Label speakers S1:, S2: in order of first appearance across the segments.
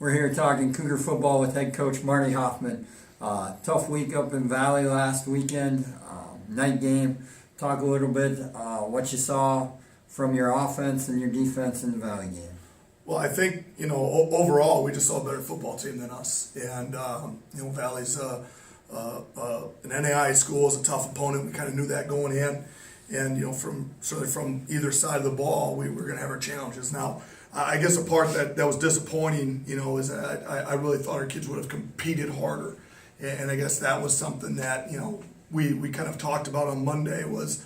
S1: We're here talking Cougar football with head coach Marty Hoffmann. Tough week up in Valley last weekend, night game. Talk a little bit what you saw from your offense and your defense in the Valley game.
S2: Well, I think, overall, we just saw a better football team than us. And, Valley's an NAIA school, is a tough opponent. We kind of knew that going in. And, certainly from either side of the ball, we were going to have our challenges. Now, I guess the part that was disappointing, is that I really thought our kids would have competed harder. And I guess that was something that, we kind of talked about on Monday was,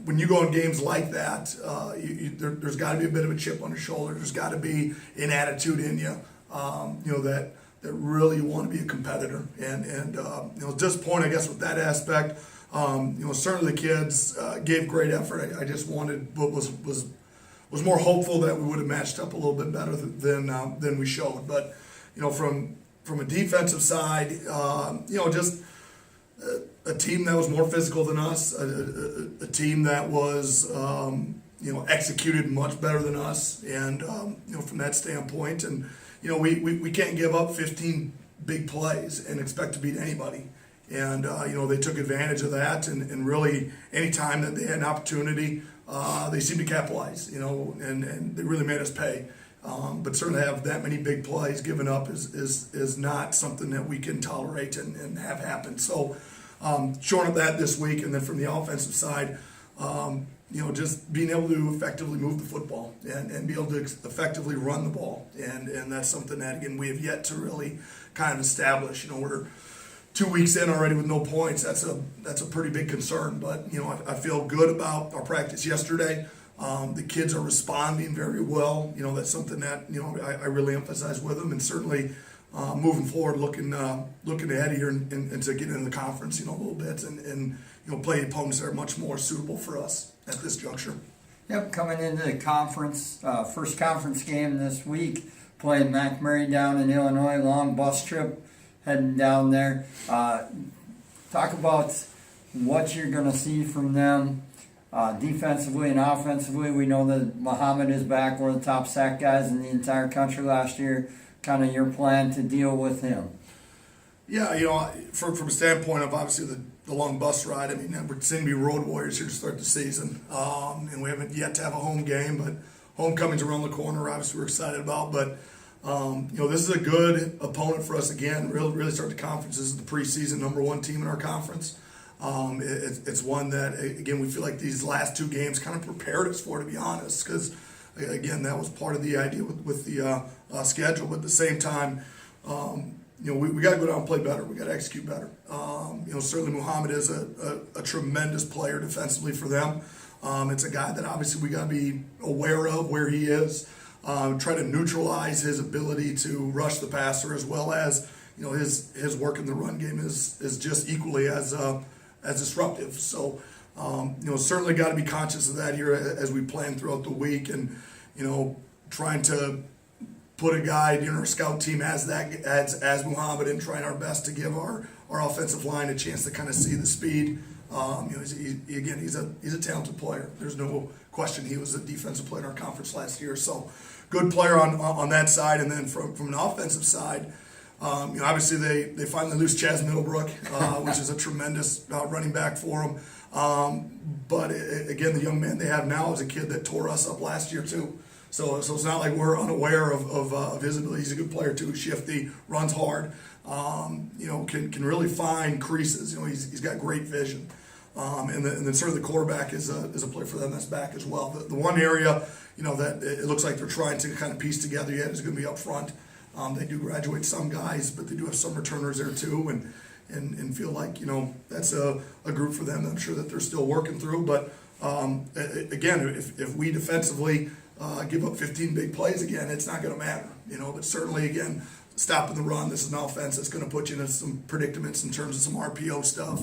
S2: when you go in games like that, there's got to be a bit of a chip on your shoulder. There's got to be an attitude in you, that really you want to be a competitor. And disappointed, I guess, with that aspect. Certainly the kids gave great effort. I just wanted what was more hopeful that we would have matched up a little bit better than we showed. But from a defensive side, just a team that was more physical than us, a team that was, executed much better than us, and from that standpoint, and we can't give up 15 big plays and expect to beat anybody, and they took advantage of that, and really any time that they had an opportunity, they seemed to capitalize, and they really made us pay. But certainly have that many big plays given up is not something that we can tolerate and have happen. So showing up that this week, and then from the offensive side, just being able to effectively move the football and be able to effectively run the ball. And that's something that, again, we have yet to really kind of establish. We're 2 weeks in already with no points. That's a pretty big concern. But, I feel good about our practice yesterday. The kids are responding very well. That's something that, I really emphasize with them, and certainly moving forward, looking ahead here and to get into the conference, a little bit and play opponents that are much more suitable for us at this juncture.
S1: Yep, coming into the conference, first conference game this week, playing MacMurray down in Illinois, long bus trip heading down there. Talk about what you're going to see from them. Defensively and offensively. We know that Muhammad is back, one of the top sack guys in the entire country last year. Kind of your plan to deal with him?
S2: Yeah, from a standpoint of obviously the long bus ride, we're seeing to be road warriors here to start the season. And we haven't yet to have a home game, but homecoming's around the corner, obviously we're excited about. But, this is a good opponent for us again. Really start the conference. This is the preseason #1 team in our conference. It's one that, again, we feel like these last two games kind of prepared us for, to be honest, because, again, that was part of the idea with the schedule. But at the same time, we got to go down and play better. We got to execute better. Certainly Muhammad is a tremendous player defensively for them. It's a guy that obviously we got to be aware of where he is, try to neutralize his ability to rush the passer, as well as his work in the run game is just equally as disruptive. So, certainly got to be conscious of that here as we plan throughout the week, and trying to put a guy in our scout team as Muhammad, and trying our best to give our offensive line a chance to kind of see the speed. He's a talented player. There's no question he was a defensive player in our conference last year. So, good player on that side, and then from an offensive side. Obviously they finally lose Chaz Middlebrook, which is a tremendous running back for them. But again, the young man they have now is a kid that tore us up last year too. So it's not like we're unaware of his ability. He's a good player too, shifty, runs hard, can really find creases. He's got great vision. And then certainly the quarterback is a player for them that's back as well. The one area, that it looks like they're trying to kind of piece together yet is going to be up front. They do graduate some guys, but they do have some returners there too, and feel like that's a group for them that I'm sure that they're still working through. But again, if we defensively give up 15 big plays again, it's not going to matter. But certainly again, stopping the run. This is an offense that's going to put you into some predicaments in terms of some RPO stuff,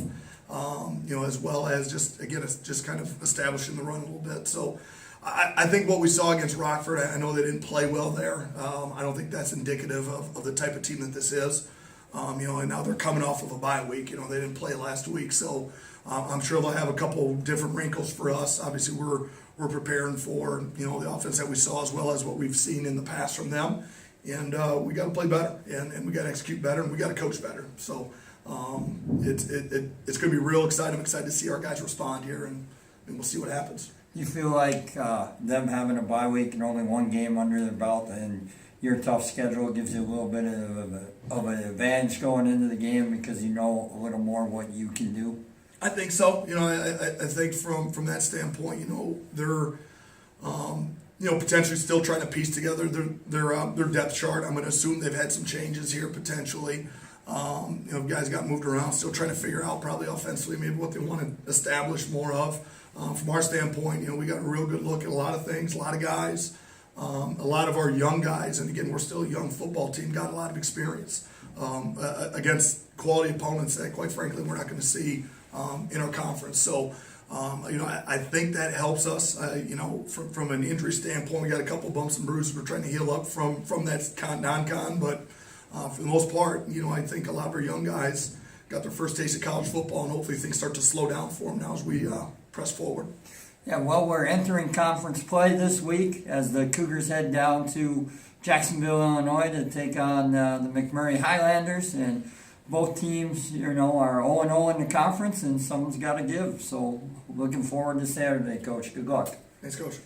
S2: as well as just kind of establishing the run a little bit. So. I think what we saw against Rockford, I know they didn't play well there. I don't think that's indicative of the type of team that this is. And now they're coming off of a bye week. They didn't play last week, so I'm sure they'll have a couple different wrinkles for us. Obviously, we're preparing for the offense that we saw, as well as what we've seen in the past from them. and we got to play better, and we got to execute better, and we got to coach better. So it's going to be real exciting. I'm excited to see our guys respond here, and we'll see what happens.
S1: You feel like them having a bye week and only one game under their belt and your tough schedule gives you a little bit of an advantage going into the game because you know a little more what you can do?
S2: I think so. I think from that standpoint, they're potentially still trying to piece together their depth chart. I'm going to assume they've had some changes here potentially. Guys got moved around, still trying to figure out probably offensively maybe what they want to establish more of. From our standpoint, we got a real good look at a lot of things, a lot of guys. A lot of our young guys, and again, we're still a young football team, got a lot of experience against quality opponents that, quite frankly, we're not going to see in our conference. So, I think that helps us. From an injury standpoint, we got a couple bumps and bruises we're trying to heal up from that non-con, but for the most part, I think a lot of our young guys got their first taste of college football, and hopefully things start to slow down for them now as we press forward.
S1: Yeah, well, we're entering conference play this week as the Cougars head down to Jacksonville, Illinois to take on the MacMurray Highlanders. And both teams, are 0-0 in the conference, and someone's got to give. So looking forward to Saturday, Coach. Good luck.
S2: Thanks, Coach.